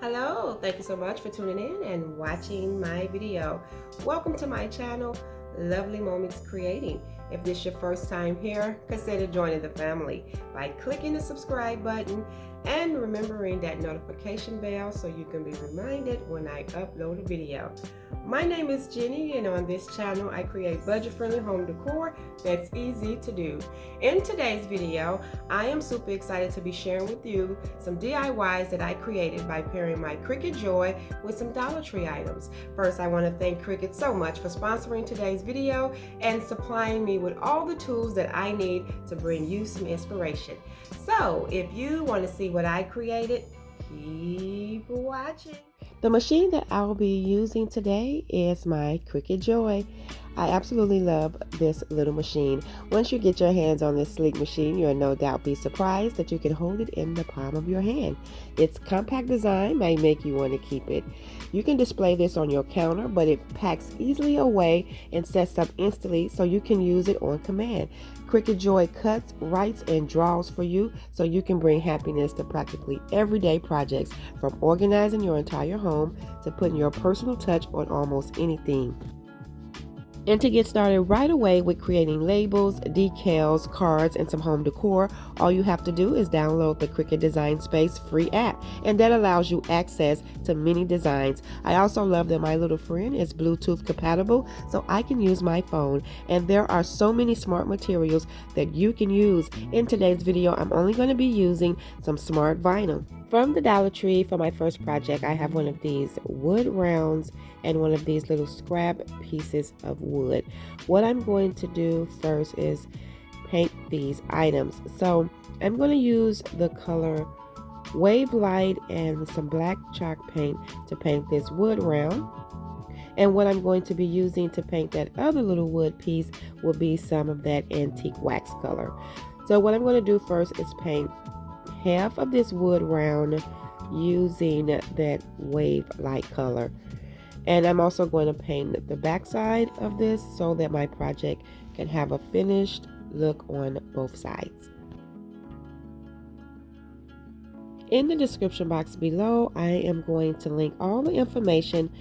Hello, thank you so much for tuning in and watching my video. Welcome to my channel, Lovely Moments Creating. If this is your first time here, consider joining the family by clicking the subscribe button and remembering that notification bell so you can be reminded when I upload a video. My name is Jenny, and on this channel I create budget-friendly home decor that's easy to do. In today's video, I am super excited to be sharing with you some DIYs that I created by pairing my Cricut Joy with some Dollar Tree items. First, I want to thank Cricut so much for sponsoring today's video and supplying me with all the tools that I need to bring you some inspiration. So, if you want to see what I created, keep watching. The machine that I'll be using today is my Cricut Joy. I absolutely love this little machine. Once you get your hands on this sleek machine, you'll no doubt be surprised that you can hold it in the palm of your hand. Its compact design may make you want to keep it. You can display this on your counter, but it packs easily away and sets up instantly so you can use it on command. Cricut Joy cuts, writes, and draws for you so you can bring happiness to practically everyday projects, from organizing your entire home to putting your personal touch on almost anything. And to get started right away with creating labels, decals, cards, and some home decor, all you have to do is download the Cricut Design Space free app, and that allows you access to many designs. I also love that my little friend is Bluetooth compatible, so I can use my phone, and there are so many smart materials that you can use. In today's video, I'm only going to be using some smart vinyl. From the Dollar Tree, for my first project, I have one of these wood rounds and one of these little scrap pieces of wood. What I'm going to do first is paint these items. So I'm going to use the color Wave Light and some black chalk paint to paint this wood round. And what I'm going to be using to paint that other little wood piece will be some of that antique wax color. So what I'm going to do first is paint half of this wood round using that Wave Light color. And I'm also going to paint the back side of this so that my project can have a finished look on both sides. In the description box below, I am going to link all the information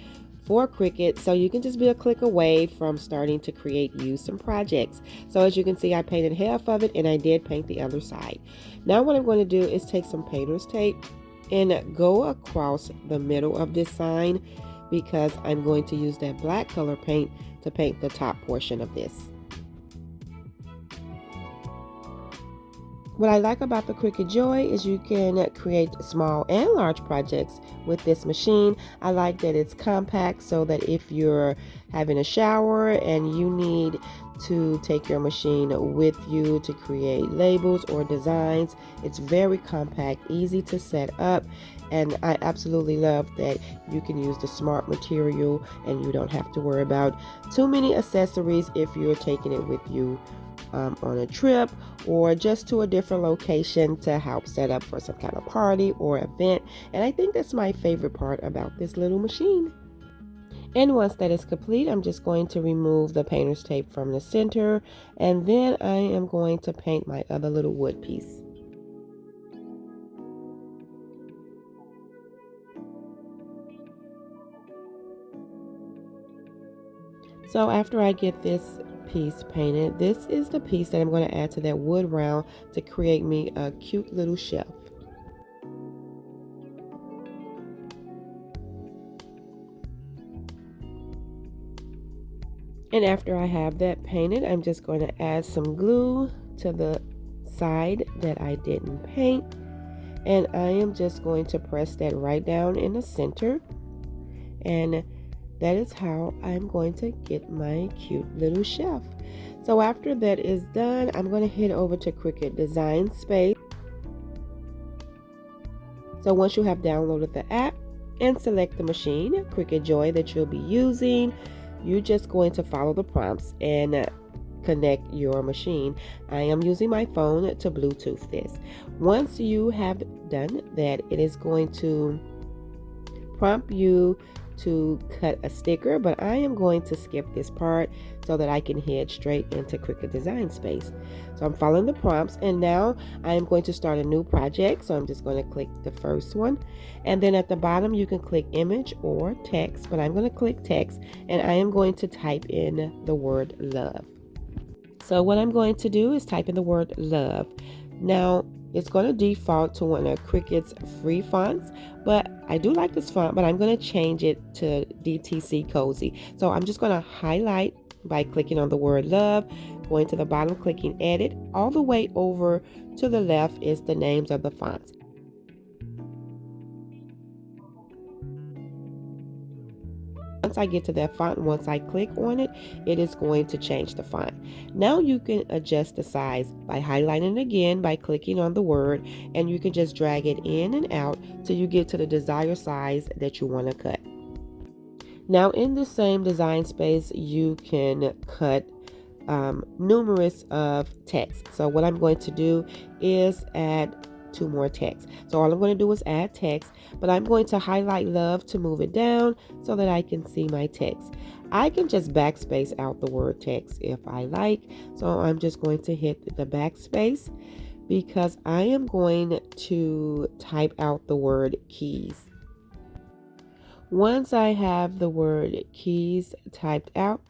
for Cricut, so you can just be a click away from starting to create some projects. So as you can see, I painted half of it and I did paint the other side. Now what I'm going to do is take some painter's tape and go across the middle of this sign, because I'm going to use that black color paint to paint the top portion of this. What I like about the Cricut Joy is you can create small and large projects with this machine. I like that it's compact, so that if you're having a shower and you need to take your machine with you to create labels or designs, it's very compact, easy to set up, and I absolutely love that you can use the smart material and you don't have to worry about too many accessories if you're taking it with you on a trip or just to a different location to help set up for some kind of party or event. And I think that's my favorite part about this little machine. And once that is complete, I'm just going to remove the painter's tape from the center, and then I am going to paint my other little wood piece. So after I get this piece painted, this is the piece that I'm going to add to that wood round to create me a cute little shelf. And after I have that painted, I'm just going to add some glue to the side that I didn't paint, and I am just going to press that right down in the center, and that is how I'm going to get my cute little shelf. So after that is done, I'm going to head over to Cricut Design Space. So once you have downloaded the app and select the machine, Cricut Joy, that you'll be using, you're just going to follow the prompts and connect your machine. I am using my phone to Bluetooth this. Once you have done that, it is going to prompt you to cut a sticker, but I am going to skip this part so that I can head straight into Cricut Design Space. So I'm following the prompts, and now I am going to start a new project. So I'm just going to click the first one, and then at the bottom you can click image or text, but I'm going to click text, and I am going to type in the word love. So what I'm going to do is type in the word love. Now it's going to default to one of Cricut's free fonts, but I do like this font, but I'm going to change it to DTC Cozy. So I'm just going to highlight by clicking on the word love, going to the bottom, clicking edit. All the way over to the left is the names of the fonts. Once I get to that font, once I click on it, it is going to change the font. Now you can adjust the size by highlighting it again by clicking on the word, and you can just drag it in and out till you get to the desired size that you want to cut. Now in the same design space, you can cut numerous of text. So what I'm going to do is add 2 more text. So all I'm going to do is add text, but I'm going to highlight love to move it down so that I can see my text. I can just backspace out the word text if I like. So I'm just going to hit the backspace because I am going to type out the word keys. Once I have the word keys typed out,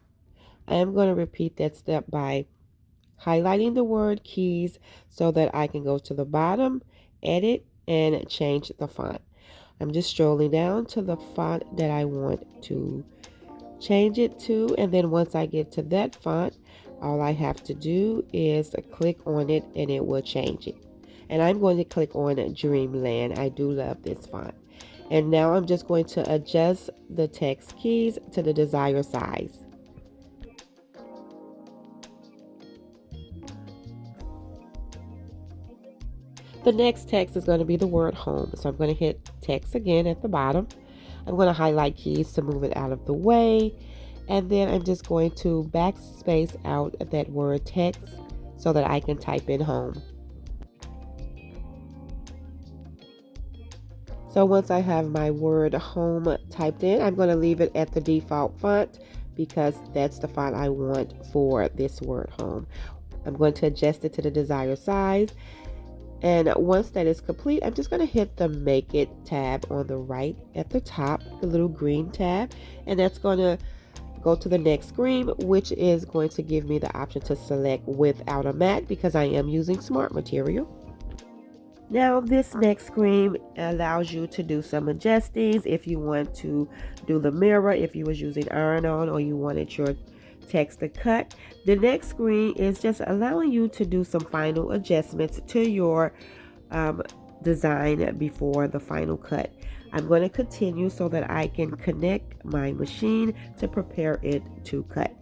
I am going to repeat that step by highlighting the word keys so that I can go to the bottom, edit, and change the font. I'm just scrolling down to the font that I want to change it to, and then once I get to that font, all I have to do is click on it and it will change it. And I'm going to click on Dreamland. I do love this font. And now I'm just going to adjust the text keys to the desired size. The next text is going to be the word home. So I'm going to hit text again at the bottom. I'm going to highlight keys to move it out of the way. And then I'm just going to backspace out that word text so that I can type in home. So once I have my word home typed in, I'm going to leave it at the default font because that's the font I want for this word home. I'm going to adjust it to the desired size. And once that is complete, I'm just going to hit the Make It tab on the right at the top, the little green tab, and that's going to go to the next screen, which is going to give me the option to select without a mat because I am using smart material. Now this next screen allows you to do some adjustings if you want to do the mirror, if you was using iron-on or you wanted your text to cut. The next screen is just allowing you to do some final adjustments to your design before the final cut. I'm going to continue so that I can connect my machine to prepare it to cut.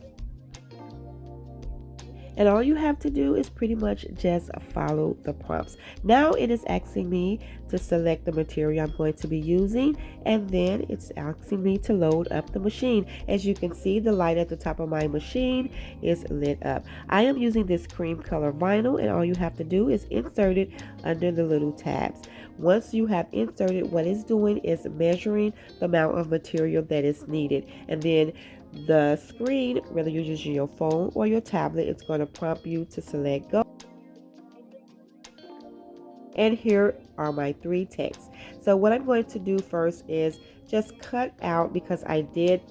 And all you have to do is pretty much just follow the prompts. Now it is asking me to select the material I'm going to be using, and then it's asking me to load up the machine. As you can see, the light at the top of my machine is lit up. I am using this cream color vinyl, and all you have to do is insert it under the little tabs. Once you have inserted, what it's doing is measuring the amount of material that is needed, and then the screen, whether you're using your phone or your tablet, it's going to prompt you to select go. And here are my 3 texts. So what I'm going to do first is just cut out, because I did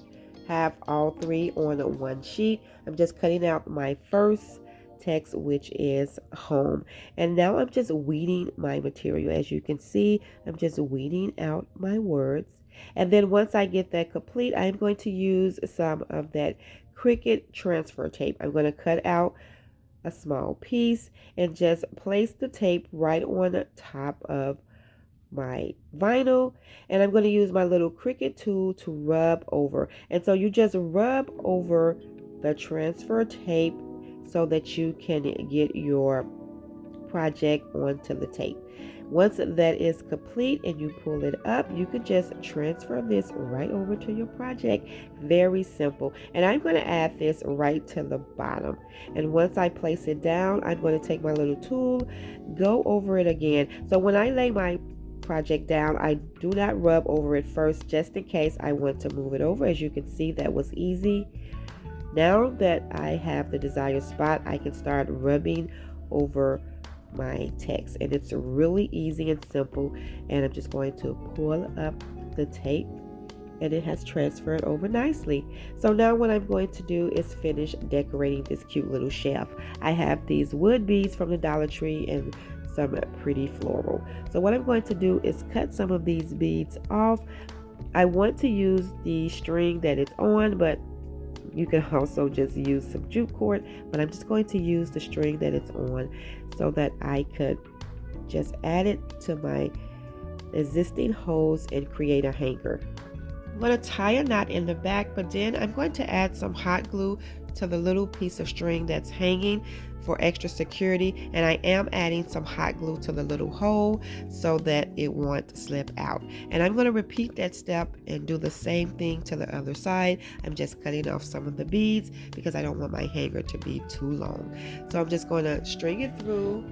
have all 3 on one sheet. I'm just cutting out my first text, which is home. And now I'm just weeding my material. As you can see, I'm just weeding out my words. And then once I get that complete, I'm going to use some of that Cricut transfer tape. I'm going to cut out a small piece and just place the tape right on the top of my vinyl, and I'm going to use my little Cricut tool to rub over. And so you just rub over the transfer tape so that you can get your project onto the tape. Once that is complete and you pull it up, you could just transfer this right over to your project. Very simple. And I'm going to add this right to the bottom. And once I place it down, I'm going to take my little tool, go over it again. So when I lay my project down, I do not rub over it first, just in case I want to move it over. As you can see, that was easy. Now that I have the desired spot, I can start rubbing over my text, and it's really easy and simple. And I'm just going to pull up the tape, and it has transferred over nicely. So now what I'm going to do is finish decorating this cute little shelf. I have these wood beads from the Dollar Tree and some pretty floral. So what I'm going to do is cut some of these beads off. I want to use the string that it's on, but you can also just use some jute cord, but I'm just going to use the string that it's on so that I could just add it to my existing holes and create a hanger. I'm going to tie a knot in the back, but then I'm going to add some hot glue to the little piece of string that's hanging for extra security, and I am adding some hot glue to the little hole so that it won't slip out. And I'm going to repeat that step and do the same thing to the other side. I'm just cutting off some of the beads because I don't want my hanger to be too long. So I'm just going to string it through,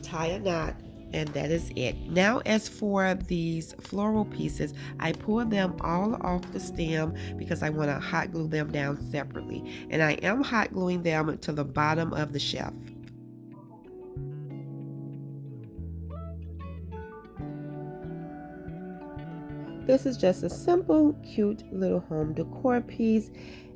tie a knot, and that is it. Now, as for these floral pieces, I pull them all off the stem because I want to hot glue them down separately, and I am hot gluing them to the bottom of the shelf. This is just a simple, cute little home decor piece.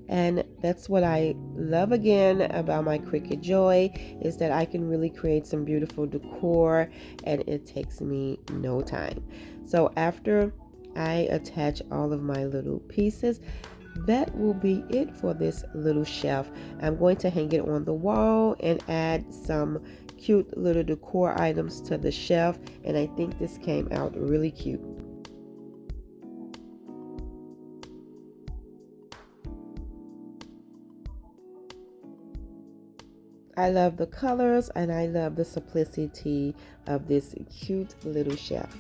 And that's what I love again about my Cricut Joy, is that I can really create some beautiful decor and it takes me no time. So after I attach all of my little pieces, that will be it for this little shelf. I'm going to hang it on the wall and add some cute little decor items to the shelf, and I think this came out really cute. I love the colors and I love the simplicity of this cute little shelf.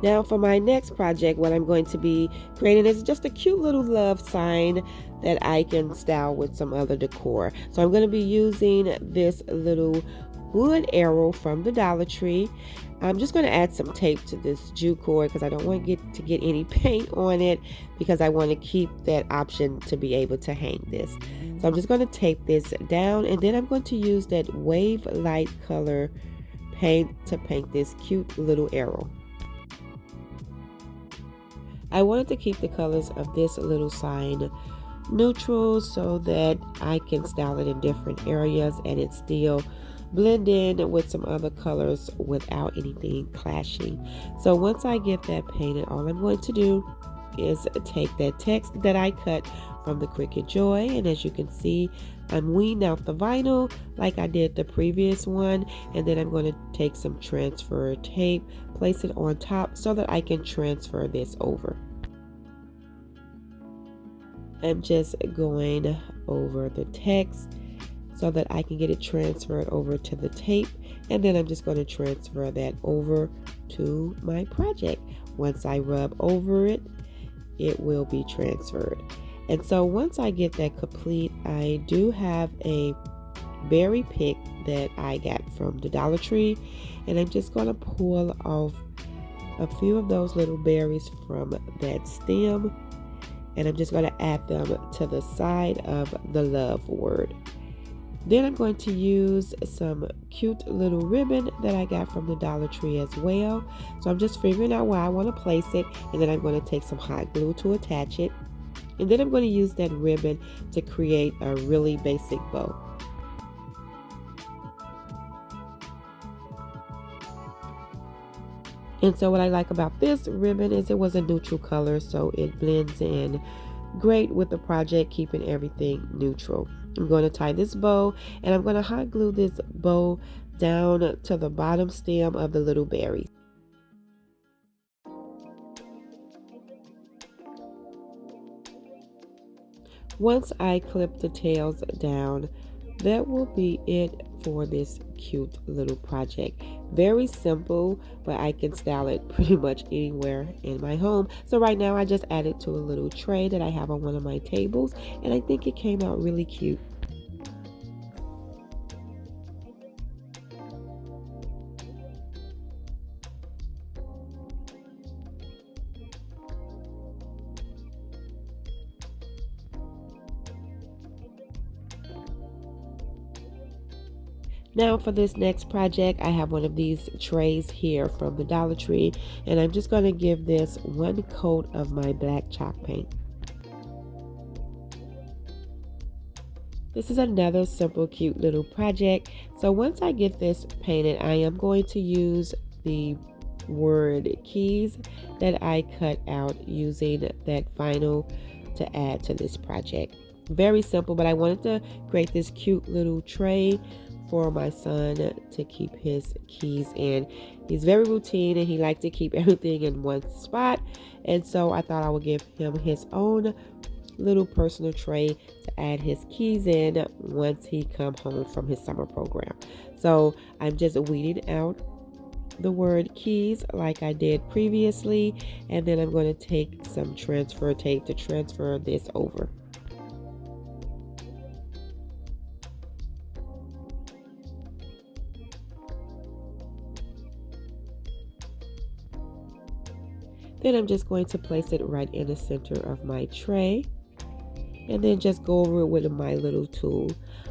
Now for my next project, what I'm going to be creating is just a cute little love sign that I can style with some other decor. So I'm going to be using this little wood arrow from the Dollar Tree. I'm just going to add some tape to this jute cord because I don't want to get any paint on it, because I want to keep that option to be able to hang this. So I'm just going to tape this down, and then I'm going to use that wave light color paint to paint this cute little arrow. I wanted to keep the colors of this little sign neutral so that I can style it in different areas and it still blend in with some other colors without anything clashing. So once I get that painted, all I'm going to do is take that text that I cut from the Cricut Joy, and as you can see, I'm weeding out the vinyl like I did the previous one, and then I'm going to take some transfer tape, place it on top so that I can transfer this over. I'm just going over the text so that I can get it transferred over to the tape, and then I'm just going to transfer that over to my project. Once I rub over it, it will be transferred. And so once I get that complete, I do have a berry pick that I got from the Dollar Tree, and I'm just going to pull off a few of those little berries from that stem, and I'm just going to add them to the side of the love word. Then I'm going to use some cute little ribbon that I got from the Dollar Tree as well. So I'm just figuring out where I want to place it, and then I'm going to take some hot glue to attach it. And then I'm going to use that ribbon to create a really basic bow. And so what I like about this ribbon is it was a neutral color, so it blends in great with the project, keeping everything neutral. I'm going to tie this bow, and I'm going to hot glue this bow down to the bottom stem of the little berry. Once I clip the tails down, that will be it for this cute little project. Very simple, but I can style it pretty much anywhere in my home. So right now I just added to a little tray that I have on one of my tables, and I think it came out really cute. Now for this next project, I have one of these trays here from the Dollar Tree, and I'm just going to give this one coat of my black chalk paint. This is another simple, cute little project. So once I get this painted, I am going to use the word keys that I cut out using that vinyl to add to this project. Very simple, but I wanted to create this cute little tray for my son to keep his keys in. He's very routine and he likes to keep everything in one spot, and so I thought I would give him his own little personal tray to add his keys in once he come home from his summer program. So I'm just weeding out the word keys like I did previously, and then I'm going to take some transfer tape to transfer this over. Then I'm just going to place it right in the center of my tray, and then just go over it with my little tool.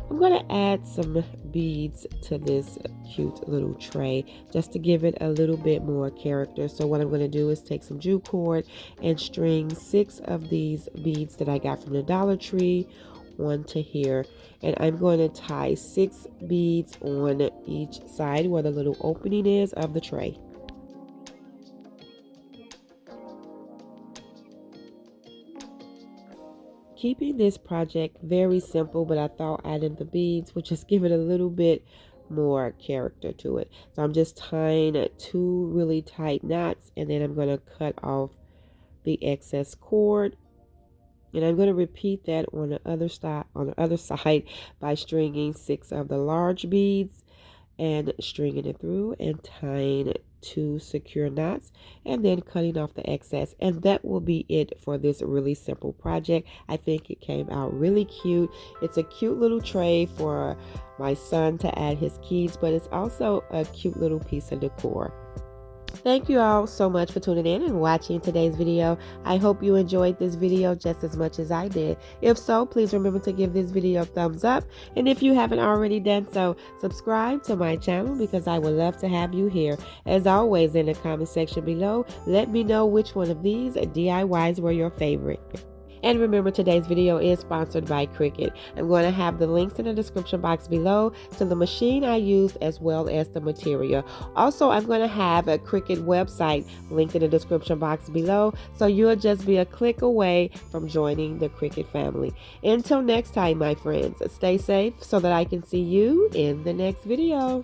I'm going to add some beads to this cute little tray just to give it a little bit more character. So what I'm going to do is take some jute cord and string 6 of these beads that I got from the Dollar Tree onto here, and I'm going to tie 6 beads on each side where the little opening is of the tray. Keeping this project very simple, but I thought adding the beads would just give it a little bit more character to it. So I'm just tying 2 really tight knots, and then I'm going to cut off the excess cord. And I'm going to repeat that on the other side by stringing 6 of the large beads and stringing it through and tying 2 secure knots and then cutting off the excess, and that will be it for this really simple project. I think it came out really cute. It's a cute little tray for my son to add his keys, but it's also a cute little piece of decor. Thank you all so much for tuning in and watching today's video. I hope you enjoyed this video just as much as I did. If so, please remember to give this video a thumbs up. And if you haven't already done so, subscribe to my channel because I would love to have you here. As always, in the comment section below, let me know which one of these DIYs were your favorite. And remember, today's video is sponsored by Cricut. I'm going to have the links in the description box below to the machine I used as well as the material. Also, I'm going to have a Cricut website linked in the description box below, so you'll just be a click away from joining the Cricut family. Until next time, my friends, stay safe so that I can see you in the next video.